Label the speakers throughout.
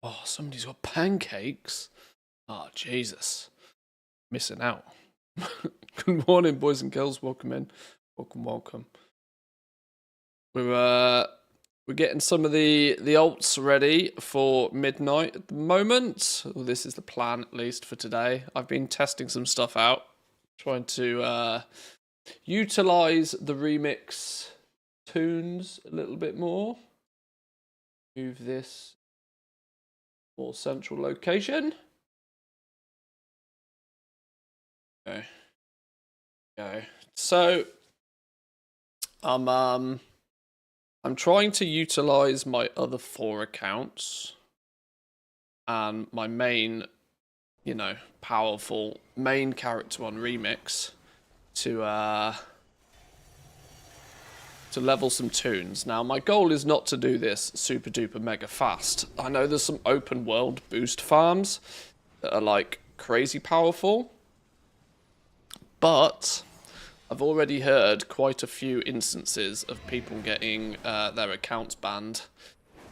Speaker 1: Oh, somebody's got pancakes. Oh, Jesus. Missing out. Good morning, boys and girls. Welcome in. Welcome. We're getting some of the alts ready for midnight at the moment. Well, this is the plan, at least, for today. I've been testing some stuff out, trying to utilize the remix tunes a little bit more. Move this more central location. Okay. So I'm trying to utilize my other 4 accounts and my main, powerful main character on Remix to level some tunes. Now, my goal is not to do this super duper mega fast. I know there's some open world boost farms that are like crazy powerful, but I've already heard quite a few instances of people getting their accounts banned,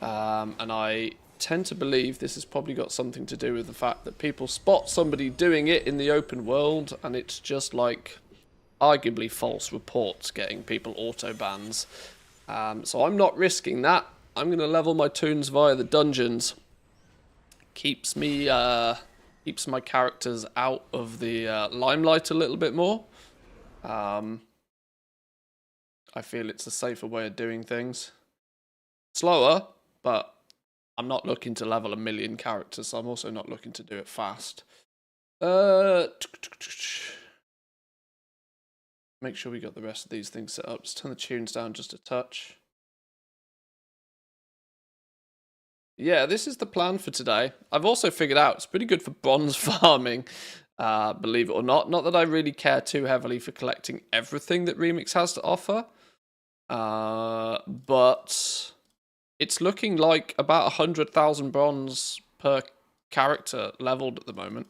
Speaker 1: and I tend to believe this has probably got something to do with the fact that people spot somebody doing it in the open world, and it's just like arguably false reports getting people auto bans. So I'm not risking that. I'm going to level my tunes via the dungeons. Keeps my characters out of the limelight a little bit more. I feel it's a safer way of doing things. Slower, but I'm not looking to level 1,000,000 characters, so I'm also not looking to do it fast. Make sure we got the rest of these things set up. Just turn the tunes down just a touch. Yeah, this is the plan for today. I've also figured out it's pretty good for bronze farming, believe it or not. Not that I really care too heavily for collecting everything that Remix has to offer, but it's looking like about 100,000 bronze per character leveled at the moment,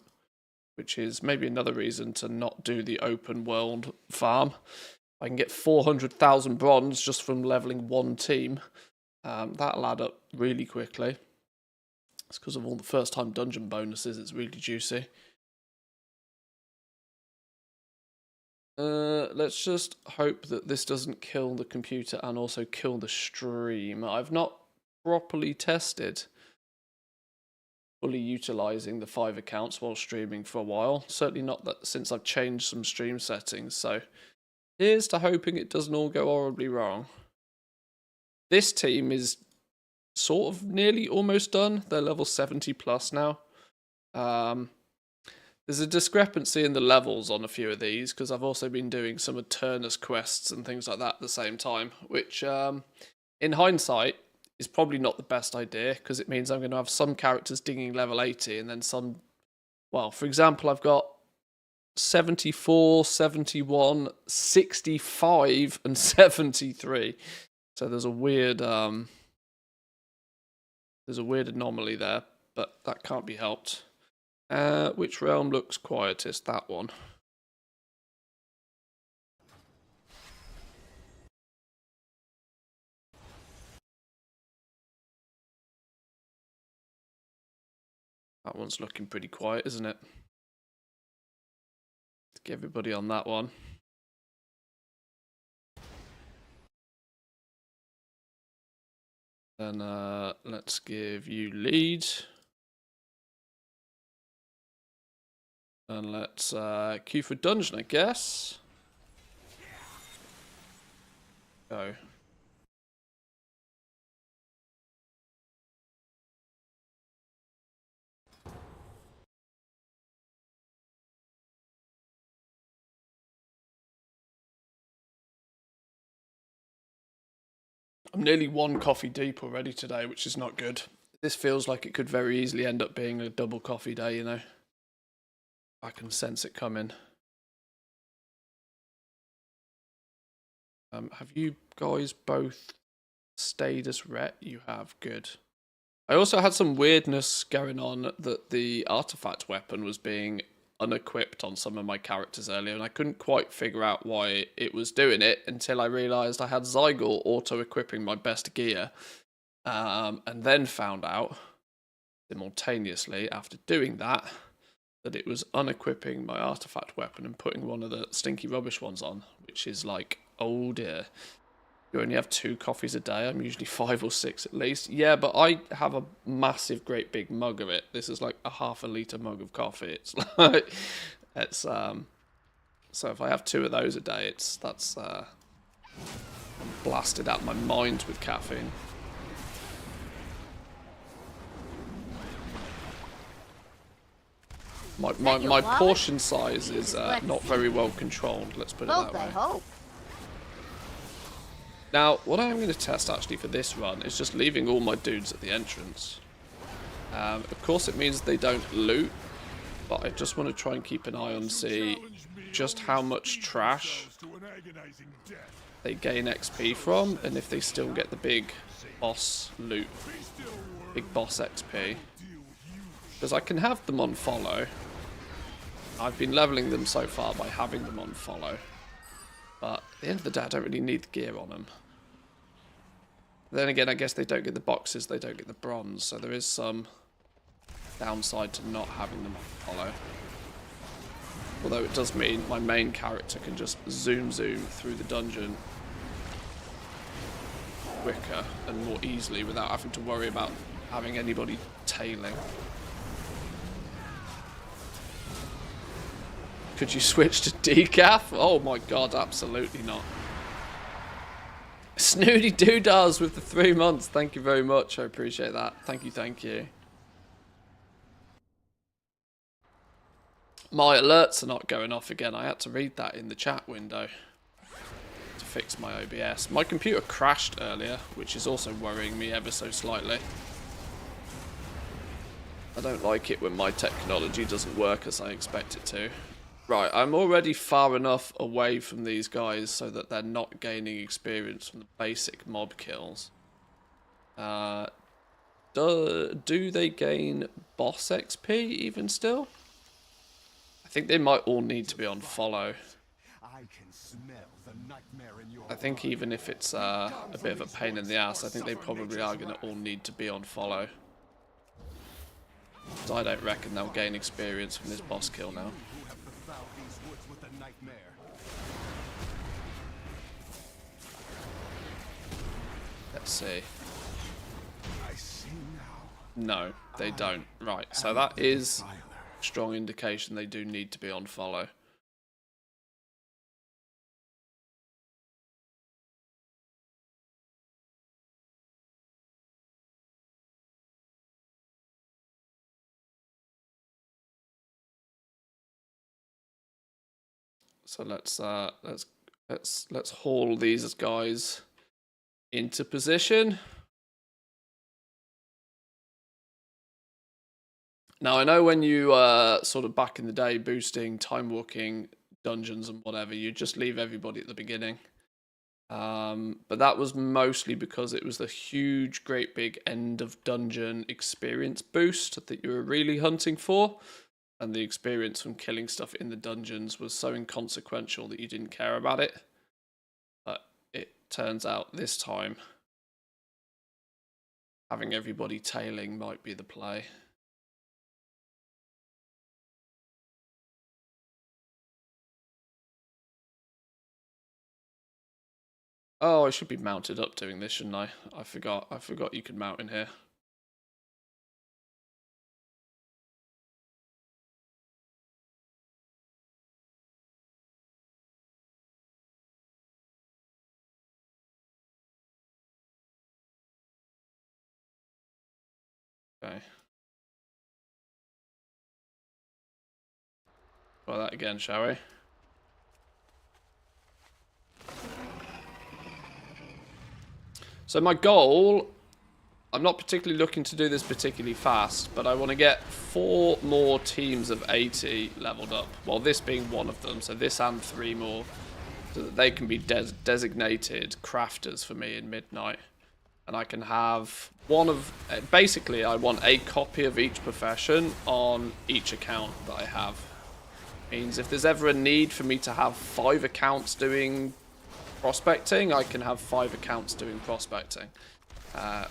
Speaker 1: which is maybe another reason to not do the open world farm. I can get 400,000 bronze just from leveling one team. That'll add up really quickly. It's because of all the first time dungeon bonuses, it's really juicy. Let's just hope that this doesn't kill the computer and also kill the stream. I've not properly tested fully utilizing the 5 accounts while streaming for a while. Certainly not that since I've changed some stream settings, so here's to hoping it doesn't all go horribly wrong. This team is sort of nearly almost done. They're level 70 plus now. There's a discrepancy in the levels on a few of these because I've also been doing some Eternus quests and things like that at the same time, which in hindsight is probably not the best idea because it means I'm going to have some characters dinging level 80 and then some, well, for example, I've got 74, 71, 65 and 73. So there's a weird anomaly there, but that can't be helped. Which realm looks quietest? That one. That one's looking pretty quiet, isn't it? Let's get everybody on that one. Then let's give you lead. And let's queue for dungeon, I guess. Go. I'm nearly 1 coffee deep already today, which is not good. This feels like it could very easily end up being a double coffee day, you know. I can sense it coming. Have you guys both stayed as ret? You have, good. I also had some weirdness going on that the artifact weapon was being unequipped on some of my characters earlier, and I couldn't quite figure out why it was doing it until I realised I had Zygor auto-equipping my best gear, and then found out simultaneously, after doing that, that it was unequipping my artifact weapon and putting one of the stinky rubbish ones on, which is like, oh dear. You only have 2 coffees a day. I'm usually 5 or 6 at least. Yeah, but I have a massive, great big mug of it. This is like a ½ litre mug of coffee. It's like, so if I have 2 of those a day, I'm blasted out my mind with caffeine. My portion size is not very well controlled. Let's put it that way. Now, what I'm going to test actually for this run is just leaving all my dudes at the entrance. Of course, it means they don't loot, but I just want to try and keep an eye on see just how much trash they gain XP from, and if they still get the big boss loot, big boss XP. Because I can have them on follow. I've been leveling them so far by having them on follow. But at the end of the day, I don't really need the gear on them. Then again, I guess they don't get the boxes, they don't get the bronze, so there is some downside to not having them on follow. Although it does mean my main character can just zoom through the dungeon quicker and more easily without having to worry about having anybody tailing. Could you switch to decaf? Oh my god, absolutely not. Snooty Doodahs with the 3 months. Thank you very much. I appreciate that. Thank you, thank you. My alerts are not going off again. I had to read that in the chat window to fix my OBS. My computer crashed earlier, which is also worrying me ever so slightly. I don't like it when my technology doesn't work as I expect it to. Right, I'm already far enough away from these guys so that they're not gaining experience from the basic mob kills. Do they gain boss XP even still? I think they might all need to be on follow. I think even if it's a bit of a pain in the ass, I think they probably are going to all need to be on follow. So I don't reckon they'll gain experience from this boss kill now. Let's see. No, they don't. Right, so that is a strong indication they do need to be on follow. So let's haul these guys into position. Now I know when you sort of back in the day boosting, time walking dungeons and whatever, you just leave everybody at the beginning. But that was mostly because it was the huge, great big end of dungeon experience boost that you were really hunting for. And the experience from killing stuff in the dungeons was so inconsequential that you didn't care about it. But it turns out this time, having everybody tailing might be the play. Oh, I should be mounted up doing this, shouldn't I? I forgot you could mount in here. Okay. Try that again, shall we? So my goal, I'm not particularly looking to do this particularly fast, but I want to get 4 more teams of 80 leveled up. Well, this being one of them, so this and 3 more, so that they can be designated crafters for me in Midnight. And I can have one of, basically I want a copy of each profession on each account that I have. Means if there's ever a need for me to have 5 accounts doing prospecting, I can have 5 accounts doing prospecting.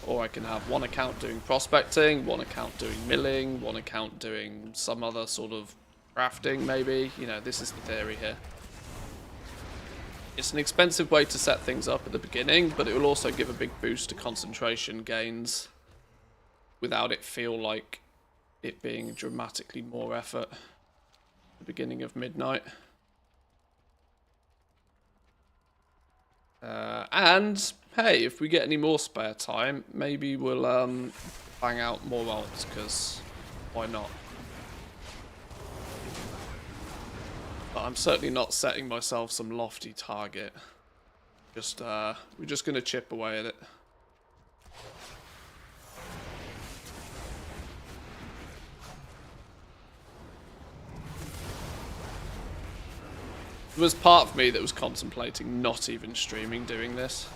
Speaker 1: Or I can have one account doing prospecting, one account doing milling, one account doing some other sort of crafting, maybe. You know, this is the theory here. It's an expensive way to set things up at the beginning, but it will also give a big boost to concentration gains without it feel like it being dramatically more effort at the beginning of midnight. And hey, if we get any more spare time, maybe we'll bang out more alts, because why not? But I'm certainly not setting myself some lofty target. Just we're just gonna chip away at it. There was part of me that was contemplating not even streaming doing this.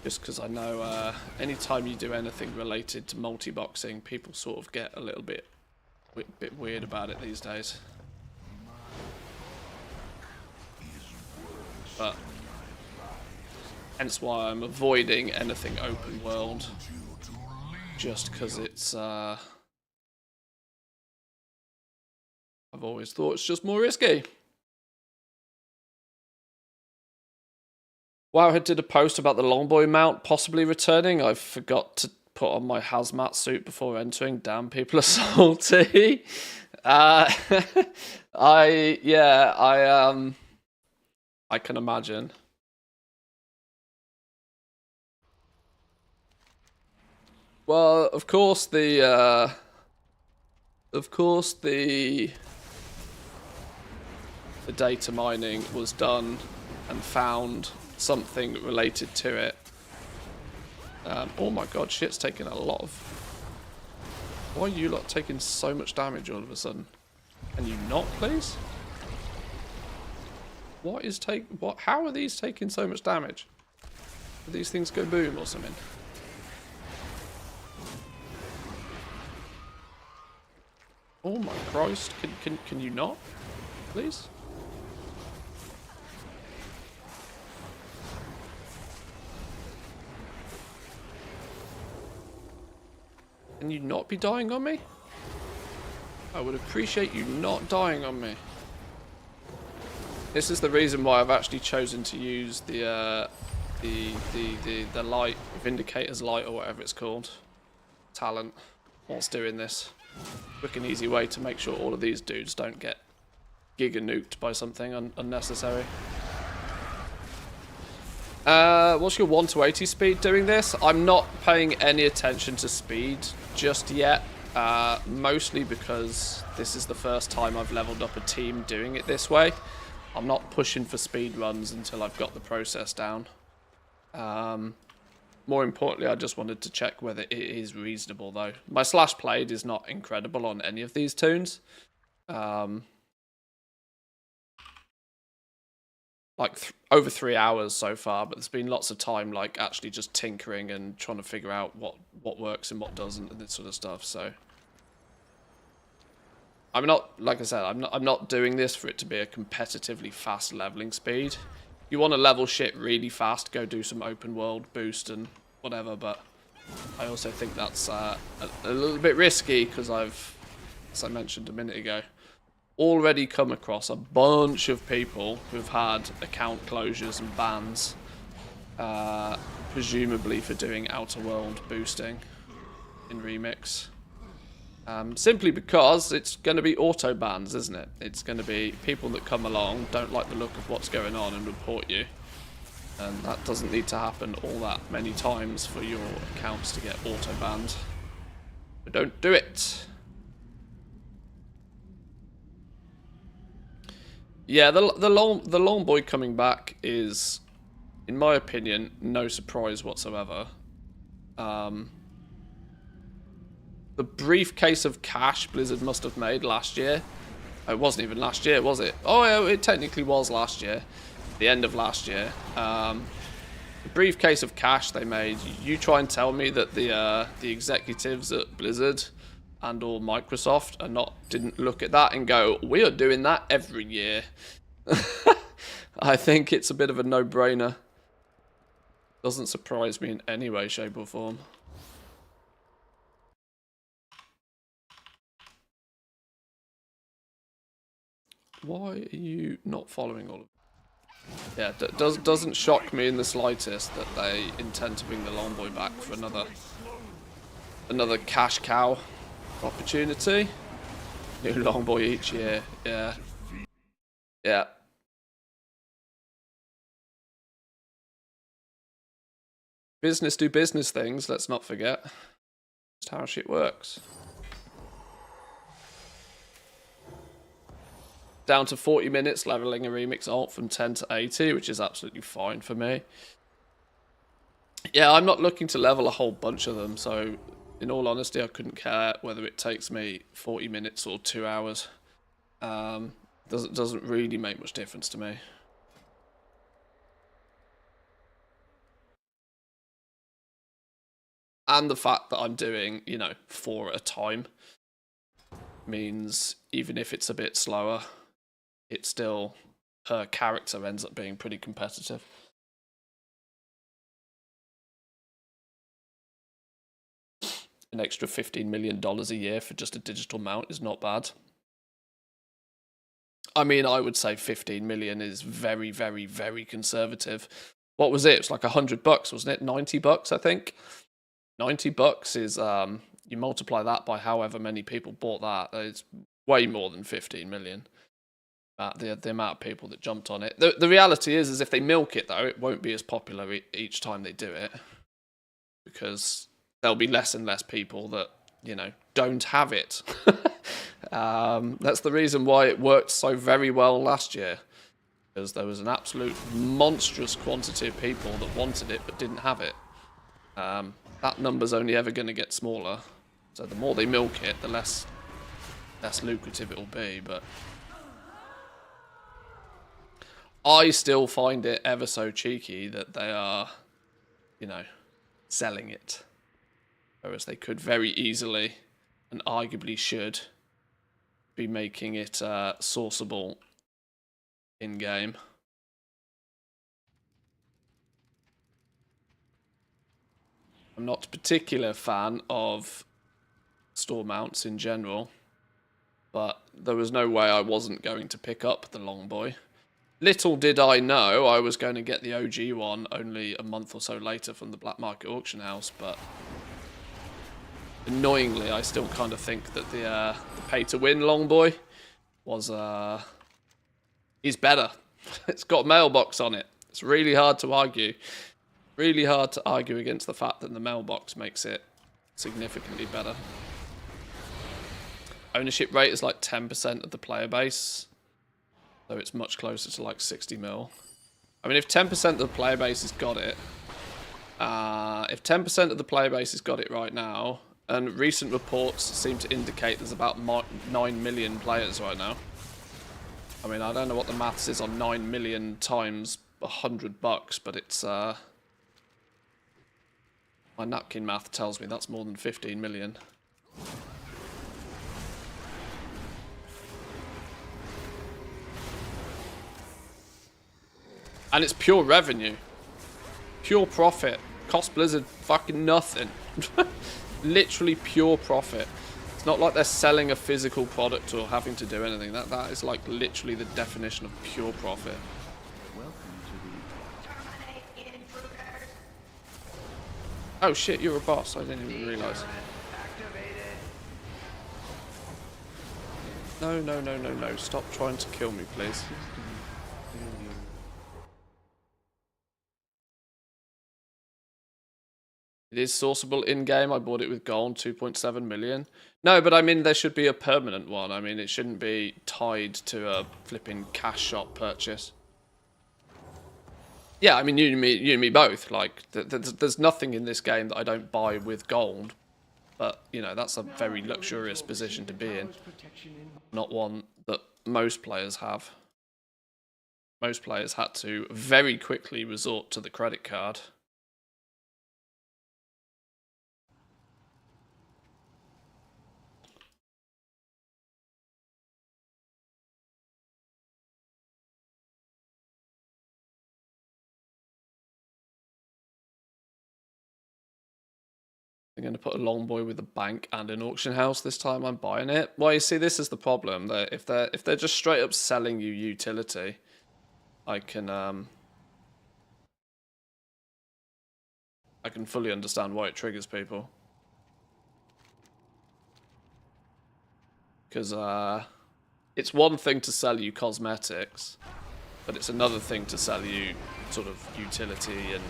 Speaker 1: Just because I know anytime you do anything related to multi-boxing, people sort of get a little bit weird about it these days. But hence why I'm avoiding anything open world. Just because it's... I've always thought it's just more risky. Wowhead did a post about the Longboy mount possibly returning. I forgot to put on my hazmat suit before entering. Damn, people are salty. I can imagine. Well, of course the data mining was done and found something related to it. Oh my god, shit's taking a lot of... Why are you lot taking so much damage all of a sudden? Can you not, please? How are these taking so much damage? Do these things go boom or something? Oh my Christ, can you not? Please? Can you not be dying on me? I would appreciate you not dying on me. This is the reason why I've actually chosen to use the light, Vindicator's light or whatever it's called, talent, whilst doing this. Quick and easy way to make sure all of these dudes don't get giga nuked by something unnecessary. What's your 1 to 80 speed doing this? I'm not paying any attention to speed just yet, mostly because this is the first time I've leveled up a team doing it this way. I'm not pushing for speed runs until I've got the process down. More importantly, I just wanted to check whether it is reasonable though. My slash played is not incredible on any of these tunes. Like over 3 hours so far, but there's been lots of time like actually just tinkering and trying to figure out what works and what doesn't and this sort of stuff. So I'm not, like I said, I'm not doing this for it to be a competitively fast leveling speed. You want to level shit really fast, go do some open world boost and whatever, but I also think that's a little bit risky because I've, as I mentioned a minute ago, already come across a bunch of people who've had account closures and bans, presumably for outer world boosting in Remix. Simply because it's going to be auto bans, isn't it? It's going to be people that come along, don't like the look of what's going on and report you. And that doesn't need to happen all that many times for your accounts to get auto banned. So don't do it. Yeah, the long boy coming back is, in my opinion, no surprise whatsoever. The briefcase of cash Blizzard must have made last year. Oh, it wasn't even last year, was it? Oh, yeah, it technically was last year. The end of last year. The briefcase of cash they made. You try and tell me that the executives at Blizzard and or Microsoft didn't look at that and go, we are doing that every year. I think it's a bit of a no-brainer. Doesn't surprise me in any way, shape, or form. Why are you not following all of it? Yeah, doesn't shock me in the slightest that they intend to bring the Longboy back for another cash cow opportunity. New Longboy each year, yeah. Yeah. Business do business things, let's not forget. Just how shit works. Down to 40 minutes, leveling a remix alt from 10 to 80, which is absolutely fine for me. Yeah, I'm not looking to level a whole bunch of them, so in all honesty, I couldn't care whether it takes me 40 minutes or 2 hours. Doesn't really make much difference to me. And the fact that I'm doing, 4 at a time means even if it's a bit slower, it still, per character, ends up being pretty competitive. An extra $15 million a year for just a digital mount is not bad. I mean, I would say 15 million is very, very, very conservative. What was it? It was like $100, wasn't it? $90, I think. $90 is you multiply that by however many people bought that. It's way more than 15 million. The amount of people that jumped on it. The reality is if they milk it though, it won't be as popular each time they do it, because there'll be less and less people that don't have it. That's the reason why it worked so very well last year, because there was an absolute monstrous quantity of people that wanted it but didn't have it. That number's only ever going to get smaller, so the more they milk it, the less lucrative it will be. But I still find it ever so cheeky that they are, selling it, whereas they could very easily, and arguably should, be making it sourceable in-game. I'm not a particular fan of store mounts in general, but there was no way I wasn't going to pick up the Longboy. Little did I know I was going to get the OG one only a month or so later from the black market auction house, but annoyingly I still kind of think that the pay-to-win Longboy was is better. It's got a mailbox on it. It's really hard to argue. Really hard to argue against the fact that the mailbox makes it significantly better. Ownership rate is like 10% of the player base, so it's much closer to like 60 mil. I mean, if 10% of the player base has got it, if 10% of the player base has got it right now, and recent reports seem to indicate there's about 9 million players right now. I mean, I don't know what the maths is on 9 million times $100, but it's my napkin math tells me that's more than 15 million. And it's pure revenue. Pure profit. Cost Blizzard fucking nothing. Literally pure profit. It's not like they're selling a physical product or having to do anything. That is like literally the definition of pure profit. Oh shit, you're a boss. I didn't even realise. No, no, no, no, no. Stop trying to kill me, please. It is sourceable in-game. I bought it with gold, 2.7 million. No, but I mean, there should be a permanent one. I mean, it shouldn't be tied to a flipping cash shop purchase. Yeah, I mean, you and me both. Like, there's nothing in this game that I don't buy with gold. But, that's a very luxurious position to be in. Not one that most players have. Most players had to very quickly resort to the credit card. They're going to put a long boy with a bank and an auction house this time. I'm buying it. Well, you see, this is the problem. That if they're just straight up selling you utility, I can fully understand why it triggers people. Because it's one thing to sell you cosmetics, but it's another thing to sell you sort of utility, and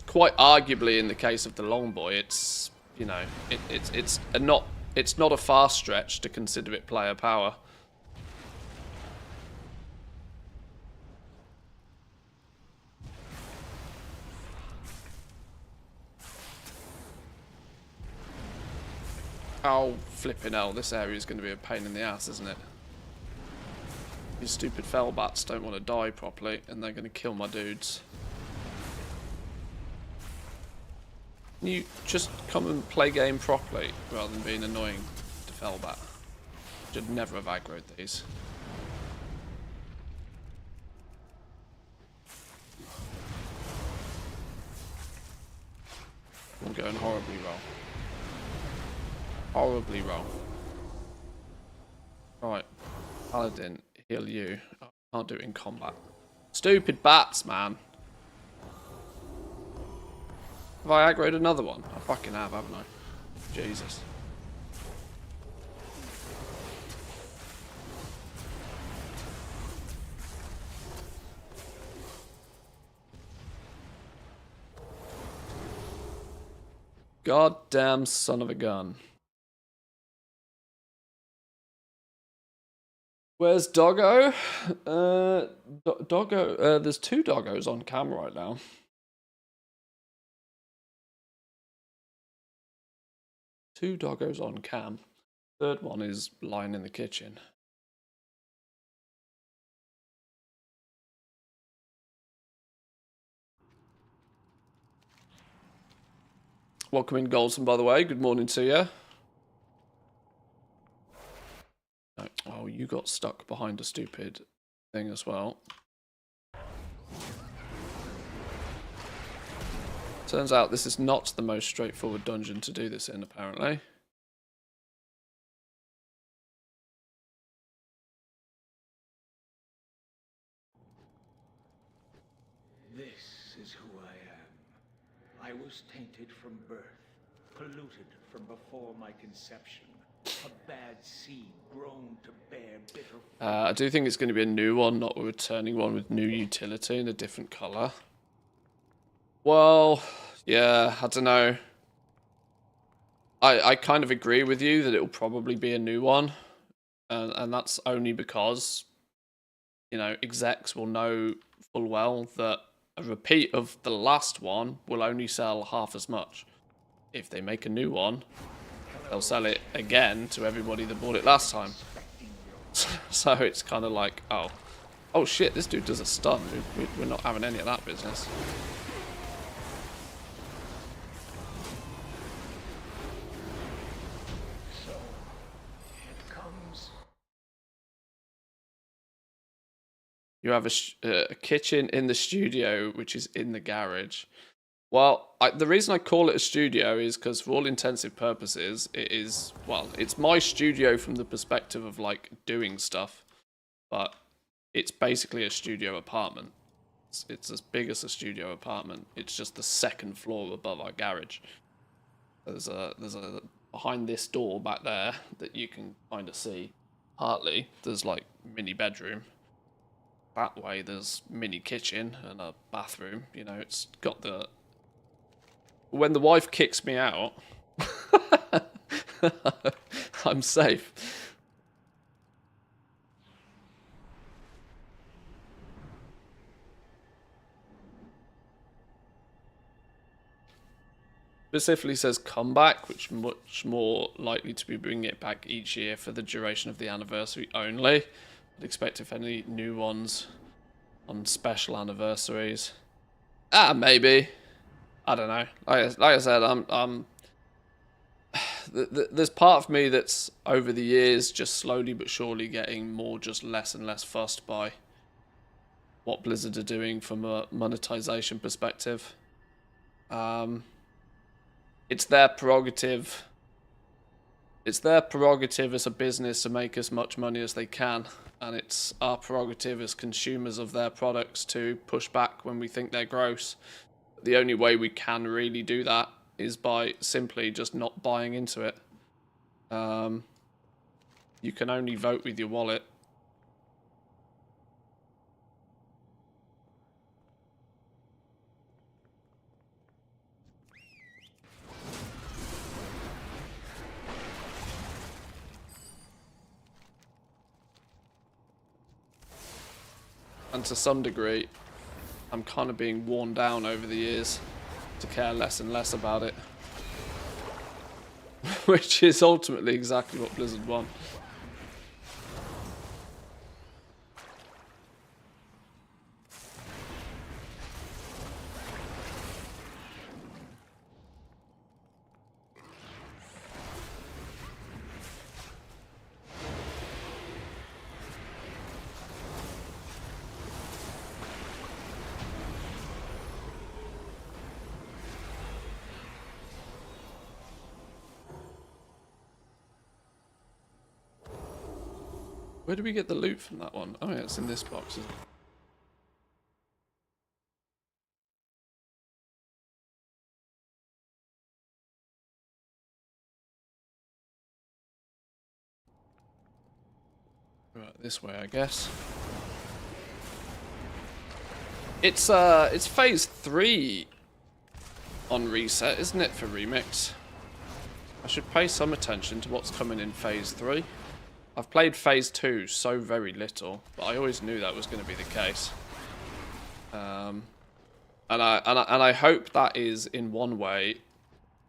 Speaker 1: quite arguably in the case of the long boy, it's, you know, it's not a far stretch to consider it player power. Oh, flipping hell, this area is going to be a pain in the ass, isn't it? These stupid fell bats don't want to die properly, and they're going to kill my dudes. Can you just come and play game properly, rather than being annoying to fell bat? Should never have aggroed these. I'm going horribly wrong. Horribly wrong. Right. Paladin, heal you. Oh, I can't do it in combat. Stupid bats, man. Have I aggroed another one? I fucking have, haven't I? Jesus. Goddamn son of a gun. Where's Doggo? Doggo, there's 2 doggos on cam right now. Two doggos on cam. Third one is lying in the kitchen. Welcome in, Goldson, by the way. Good morning to you. Oh, you got stuck behind a stupid thing as well. Turns out this is not the most straightforward dungeon to do this in, apparently.
Speaker 2: This is who I am. I was tainted from birth, polluted from before my conception. A bad seed grown to bear bitter fruit.
Speaker 1: I do think it's going to be a new one, not a returning one with new utility in a different colour. Well, yeah, I don't know. I kind of agree with you that it will probably be a new one. And that's only because, you know, execs will know full well that a repeat of the last one will only sell half as much. If they make a new one, they'll sell it again to everybody that bought it last time. So it's kind of like, oh shit, this dude does a stun. We're not having any of that business.
Speaker 2: So, it comes.
Speaker 1: You have a kitchen in the studio, which is in the garage. Well, the reason I call it a studio is because for all intensive purposes, it is, well, it's my studio from the perspective of, like, doing stuff. But it's basically a studio apartment. It's as big as a studio apartment. It's just the second floor above our garage. There's a behind this door back there that you can kind of see. Partly, there's, like, mini bedroom. That way, there's mini kitchen and a bathroom. You know, it's got the... When the wife kicks me out, I'm safe. Specifically says comeback, which much more likely to be bringing it back each year for the duration of the anniversary only. I'd expect if any new ones on special anniversaries. Maybe. I don't know. Like I said, there's part of me that's over the years just slowly but surely getting more just less and less fussed by what Blizzard are doing from a monetization perspective. Yeah, it's their prerogative. It's their prerogative as a business to make as much money as they can, and it's our prerogative as consumers of their products to push back when we think they're gross. The only way we can really do that is by simply just not buying into it. You can only vote with your wallet. And to some degree, I'm kind of being worn down over the years to care less and less about it. Which is ultimately exactly what Blizzard want. Where do we get the loot from that one? Oh yeah, it's in this box, isn't it? Right, this way, I guess. It's phase 3 on reset, isn't it, for Remix? I should pay some attention to what's coming in phase 3. I've played phase 2 so very little, but I always knew that was going to be the case. And I hope that is in one way,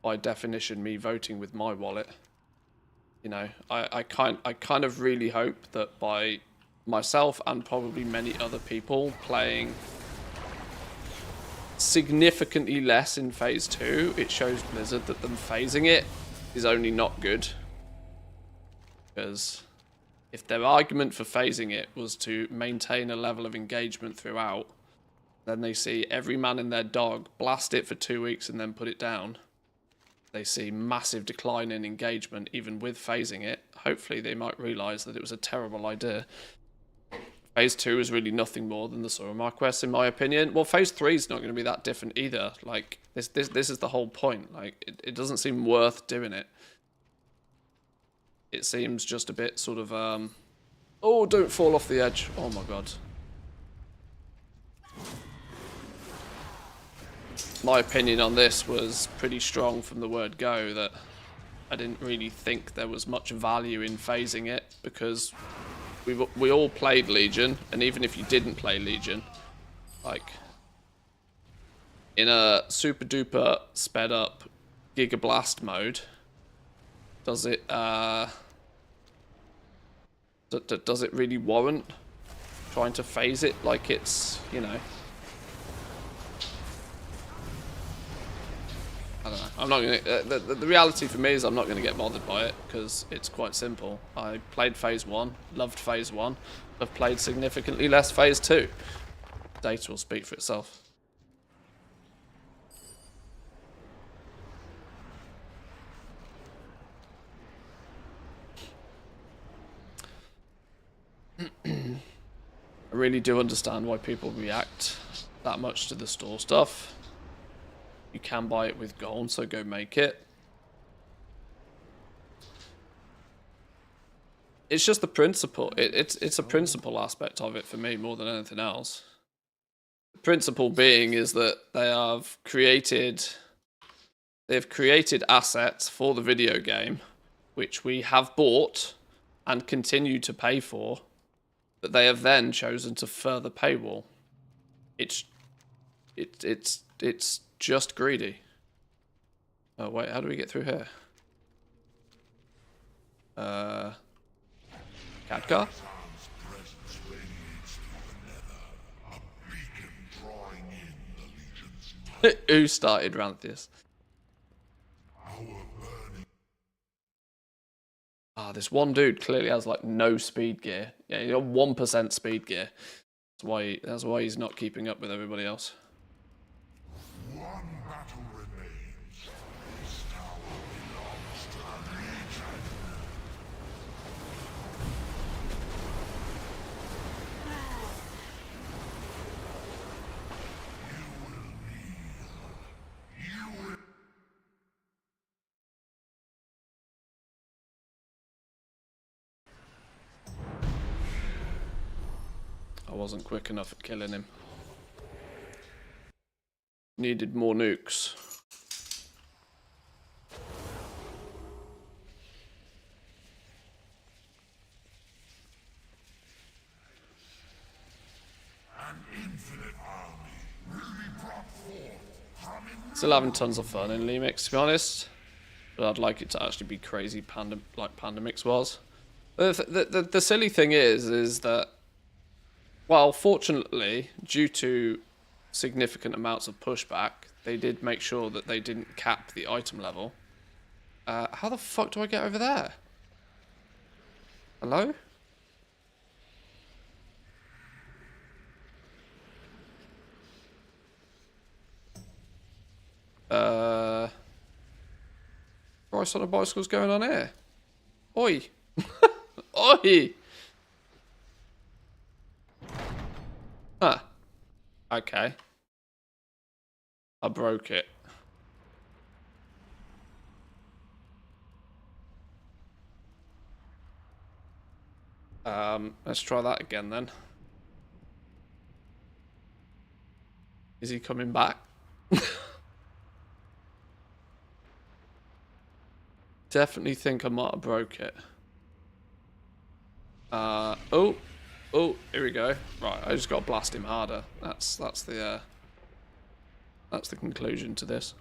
Speaker 1: by definition, me voting with my wallet. You know, I kind of really hope that by myself and probably many other people playing significantly less in phase 2, it shows Blizzard that them phasing it is only not good. Because if their argument for phasing it was to maintain a level of engagement throughout, then they see every man and their dog blast it for 2 weeks and then put it down. They see massive decline in engagement even with phasing it. Hopefully they might realise that it was a terrible idea. Phase 2 is really nothing more than the Suramar quest, in my opinion. Well, phase 3 is not going to be that different either. Like, this is the whole point. Like, it doesn't seem worth doing it. It seems just a bit sort of, oh, don't fall off the edge. Oh my god. My opinion on this was pretty strong from the word go, that I didn't really think there was much value in phasing it, because we all played Legion, and even if you didn't play Legion, like, in a super duper sped up Giga Blast mode, does it does it really warrant trying to phase it like it's, you know, I don't know. I'm not gonna. The reality for me is I'm not going to get bothered by it, because it's quite simple. I played phase 1, loved phase 1. I've played significantly less phase 2. Data will speak for itself. I really do understand why people react that much to the store stuff. You can buy it with gold, so go make it. It's just the principle. It's a principle aspect of it for me more than anything else. The principle being is that they've created assets for the video game, which we have bought and continue to pay for, that they have then chosen to further paywall. It's just greedy. Oh wait, how do we get through here? Cat car? Who started Ranthius? Ah, this one dude clearly has like no speed gear. Yeah, he's got 1% speed gear. That's why he's not keeping up with everybody else.
Speaker 3: One battle remains. This
Speaker 1: I wasn't quick enough at killing him. Needed more nukes. Still having tons of fun in Lemix, to be honest. But I'd like it to actually be crazy like Pandemix was. The silly thing is that, well, fortunately, due to significant amounts of pushback, they did make sure that they didn't cap the item level. How the fuck do I get over there? Hello? Price on a bicycle's going on here. Oi! Oi! Huh. Okay. I broke it. Let's try that again then. Is he coming back? Definitely think I might have broke it. Oh, here we go. Right, I just got to blast him harder. That's the conclusion to this.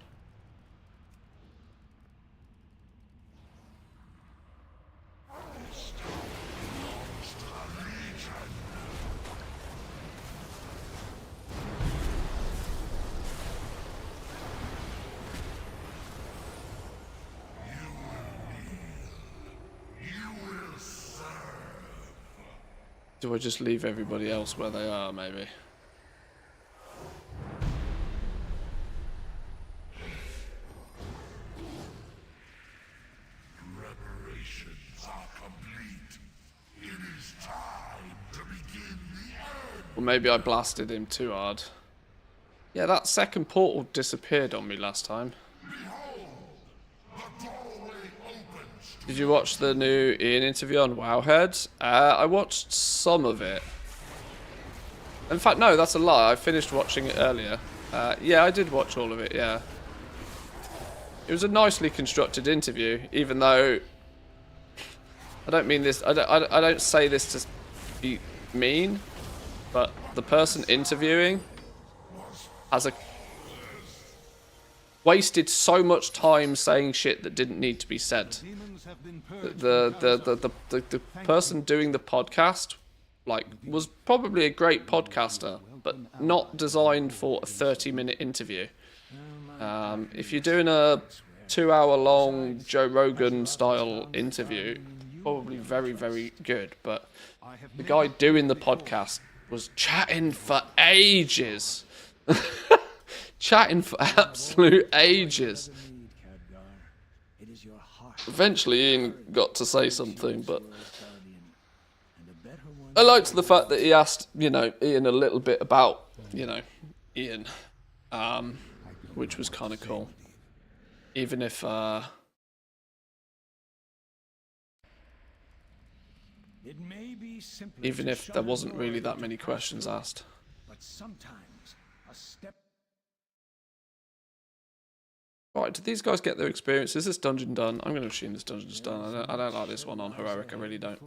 Speaker 1: Do I just leave everybody else where they are, maybe?
Speaker 3: Preparations are complete. It is time to begin the end.
Speaker 1: Or maybe I blasted him too hard. Yeah, that second portal disappeared on me last time.
Speaker 3: Behold, the doorway opens.
Speaker 1: Did you watch the new Ian interview on Wowhead? I watched some of it. In fact, no, that's a lie. I finished watching it earlier. Yeah, I did watch all of it, yeah. It was a nicely constructed interview, even though... I don't mean this... I don't say this to be mean, but the person interviewing has wasted so much time saying shit that didn't need to be said. The person doing the podcast, like, was probably a great podcaster, but not designed for a 30-minute interview. If you're doing a 2-hour-long Joe Rogan-style interview, probably very, very good. But the guy doing the podcast was chatting for ages. Chatting for absolute ages. Eventually Ian got to say something, but I liked the fact that he asked, you know, Ian a little bit about, you know, Ian, which was kind of cool. Even if there wasn't really that many questions asked.
Speaker 2: But sometimes a step.
Speaker 1: Right, did these guys get their experience? Is this dungeon done? I'm going to assume this dungeon's done. I don't like this one on heroic. I really don't.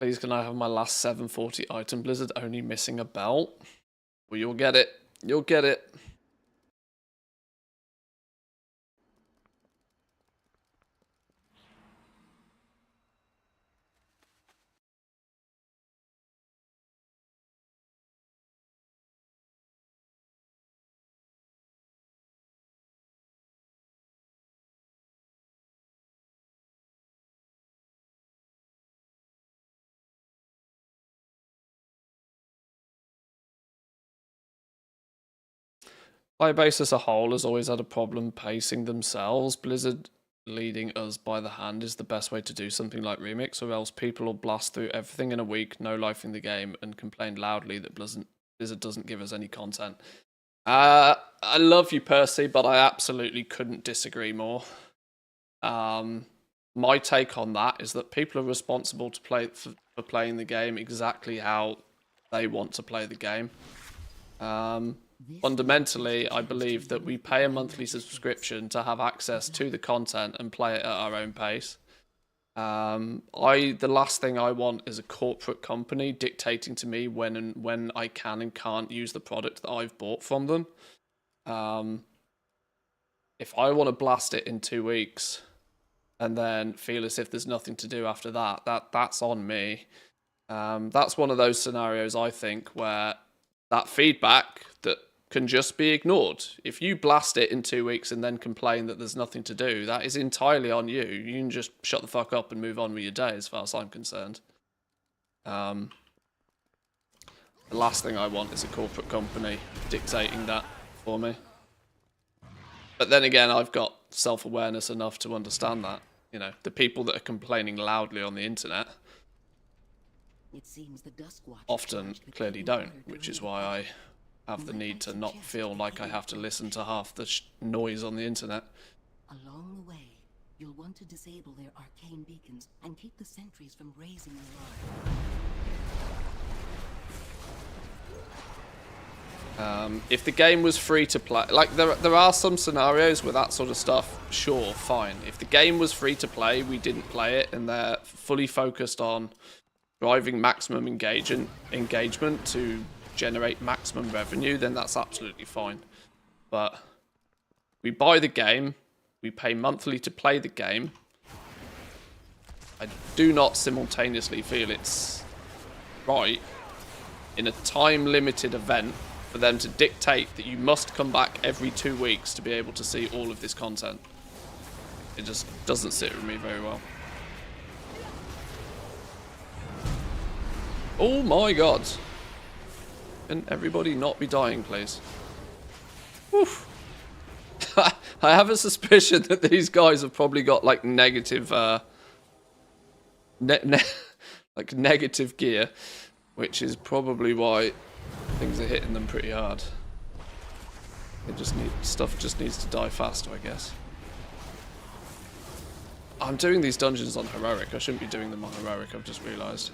Speaker 1: Please can I have my last 740 item blizzard, only missing a belt? Well, you'll get it. You'll get it. Firebase as a whole has always had a problem pacing themselves. Blizzard leading us by the hand is the best way to do something like Remix, or else people will blast through everything in a week, no life in the game, and complain loudly that Blizzard doesn't give us any content. I love you, Percy, but I absolutely couldn't disagree more. My take on that is that people are responsible to play for playing the game exactly how they want to play the game. Fundamentally, I believe that we pay a monthly subscription to have access to the content and play it at our own pace. The last thing I want is a corporate company dictating to me when I can and can't use the product that I've bought from them. If I want to blast it in 2 weeks and then feel as if there's nothing to do after that's on me. That's one of those scenarios, I think, where that feedback that can just be ignored. If you blast it in 2 weeks and then complain that there's nothing to do, that is entirely on you. You can just shut the fuck up and move on with your day, as far as I'm concerned. The last thing I want is a corporate company dictating that for me. But then again, I've got self-awareness enough to understand that. You know, the people that are complaining loudly on the internet often clearly don't, which is why I have the need to not feel like I have to listen to half the noise on the internet.
Speaker 4: Along the way, you'll want to disable their arcane beacons and keep the sentries from raising the alarm.
Speaker 1: If the game was free to play, like there are some scenarios where that sort of stuff, sure, fine. If the game was free to play, we didn't play it, and they're fully focused on driving maximum engagement to generate maximum revenue, then that's absolutely fine. But we buy the game, we pay monthly to play the game. I do not simultaneously feel it's right in a time-limited event for them to dictate that you must come back every 2 weeks to be able to see all of this content. It just doesn't sit with me very well. Oh my god. Can everybody not be dying, please? Oof. I have a suspicion that these guys have probably got like negative like negative gear, which is probably why things are hitting them pretty hard. Stuff just needs to die faster, I guess. I'm doing these dungeons on heroic. I shouldn't be doing them on heroic, I've just realised.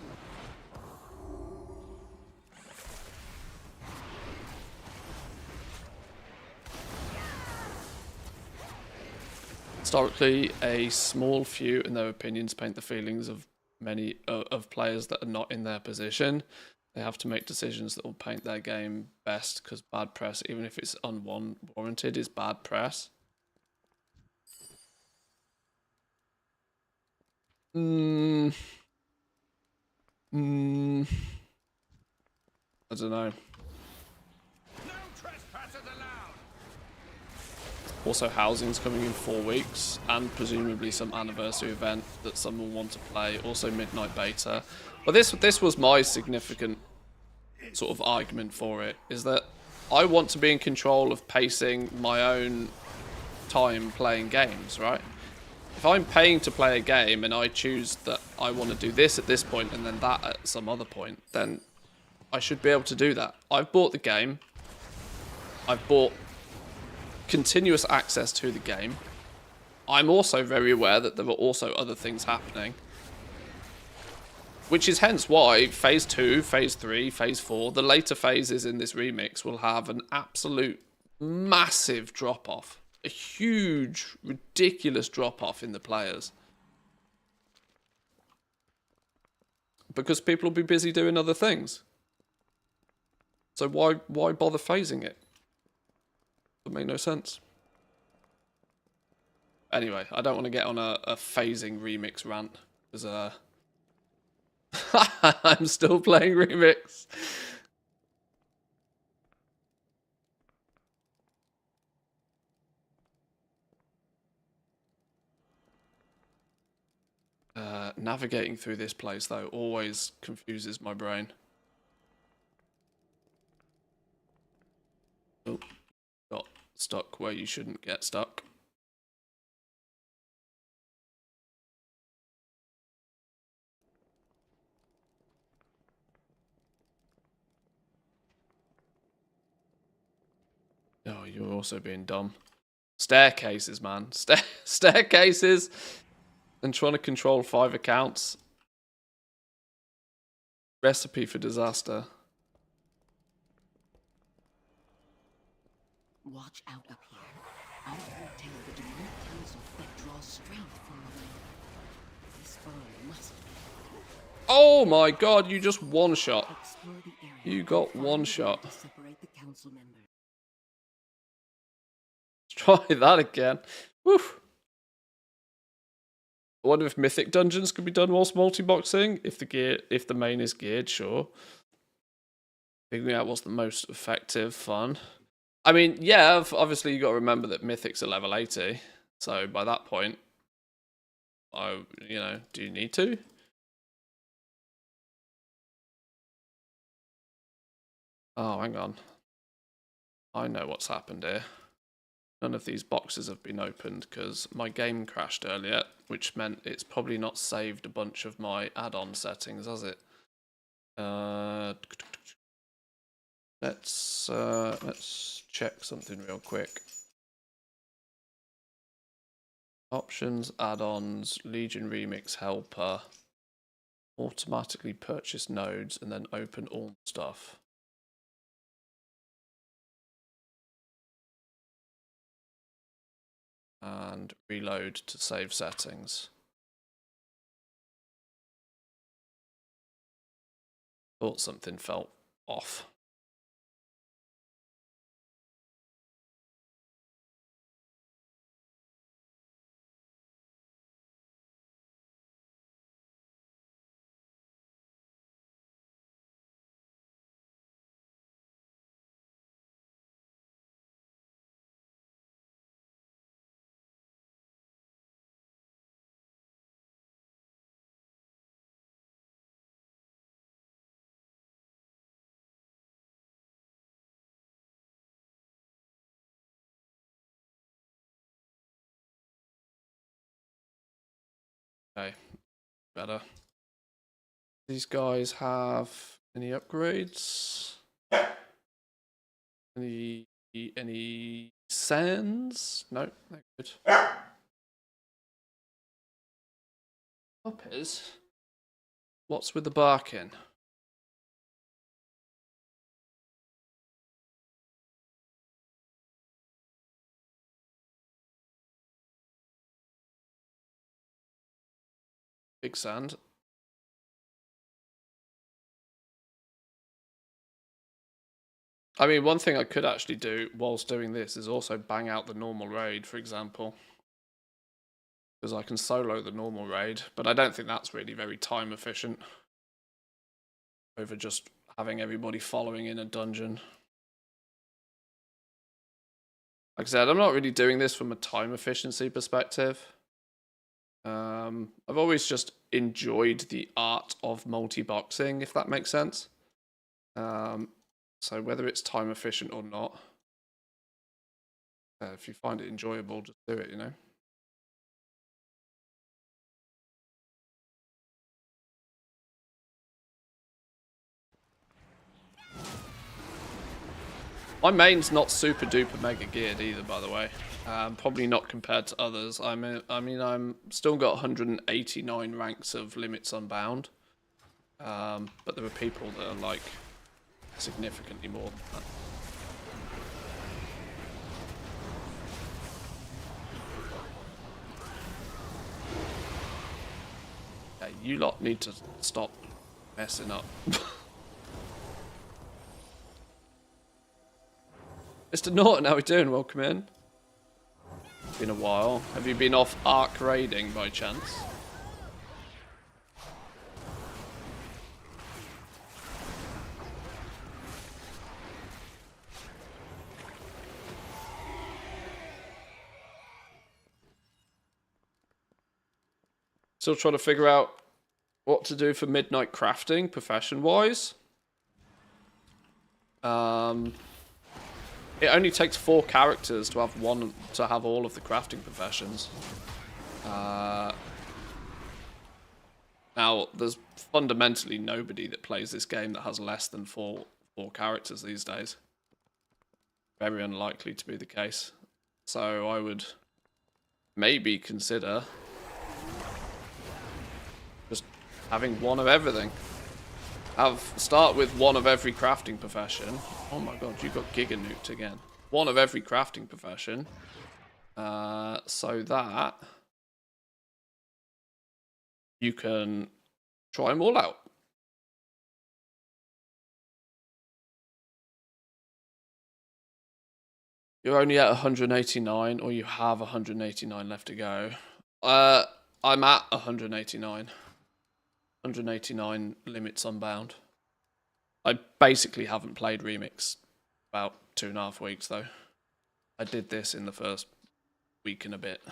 Speaker 1: Historically, a small few, in their opinions, paint the feelings of many of players that are not in their position. They have to make decisions that will paint their game best, because bad press, even if it's unwarranted, is bad press. I don't know. Also, housing's coming in 4 weeks, and presumably some anniversary event that some will want to play. Also, midnight beta. But this was my significant sort of argument for it, is that I want to be in control of pacing my own time playing games, right? If I'm paying to play a game and I choose that I want to do this at this point and then that at some other point, then I should be able to do that. I've bought the game. I've bought continuous access to the game. I'm also very aware that there are also other things happening, which is hence why Phase 2, Phase 3, Phase 4, the later phases in this remix will have an absolute massive drop-off. A huge, ridiculous drop-off in the players. Because people will be busy doing other things. So why bother phasing it? Would make no sense. Anyway, I don't want to get on a phasing remix rant, because I'm still playing remix. Navigating through this place, though, always confuses my brain. Oh, got stuck where you shouldn't get stuck. you're also being dumb. Staircases, man. Staircases and trying to control 5 accounts. Recipe for disaster.
Speaker 4: Watch out up here. I foretell the demonic council that draws strength from the land. This foe must be.
Speaker 1: Oh my god, you just one shot.
Speaker 4: Explore the area.
Speaker 1: You got
Speaker 4: and find
Speaker 1: one
Speaker 4: a way
Speaker 1: shot.
Speaker 4: to separate the council members.
Speaker 1: Let's try that again. Woof. I wonder if mythic dungeons could be done whilst multi-boxing. If the main is geared, sure. Figuring out what's the most effective, fun. I mean, yeah, obviously you got to remember that mythics are level 80. So by that point, do you need to? Oh, hang on. I know what's happened here. None of these boxes have been opened because my game crashed earlier, which meant it's probably not saved a bunch of my add-on settings, has it? Let's check something real quick. Options, add-ons, Legion Remix Helper, automatically purchase nodes, and then open all stuff. And reload to save settings. Thought something felt off. Okay, better. These guys have any upgrades? Any sands? No, they're good. Hoppers? What's with the barking? Big sand. I mean, one thing I could actually do whilst doing this is also bang out the normal raid, for example. Because I can solo the normal raid, but I don't think that's really very time efficient. Over just having everybody following in a dungeon. Like I said, I'm not really doing this from a time efficiency perspective. I've always just enjoyed the art of multi-boxing, if that makes sense. So whether it's time efficient or not, if you find it enjoyable, just do it, you know? My main's not super duper mega geared either, by the way. Probably not compared to others. I'm still got 189 ranks of limits unbound. But there are people that are like significantly more than that. Yeah, you lot need to stop messing up. Mr. Norton, how are we doing? Welcome in. Been a while. Have you been off arc raiding by chance? Still trying to figure out what to do for midnight crafting, profession-wise. It only takes 4 characters to have all of the crafting professions. Now, there's fundamentally nobody that plays this game that has less than four characters these days. very unlikely to be the case. So I would maybe consider just having one of everything. Start with one of every crafting profession. Oh my god, you got Giga Nuked again. One of every crafting profession. So that you can try them all out. You're only at 189, or you have 189 left to go. I'm at 189. 189 limits unbound. I basically haven't played Remix about 2.5 weeks though. I did this in the first week and a bit.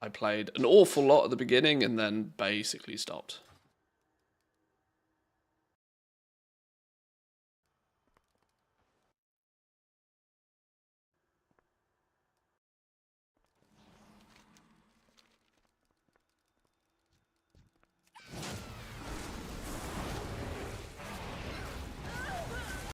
Speaker 1: I played an awful lot at the beginning and then basically stopped.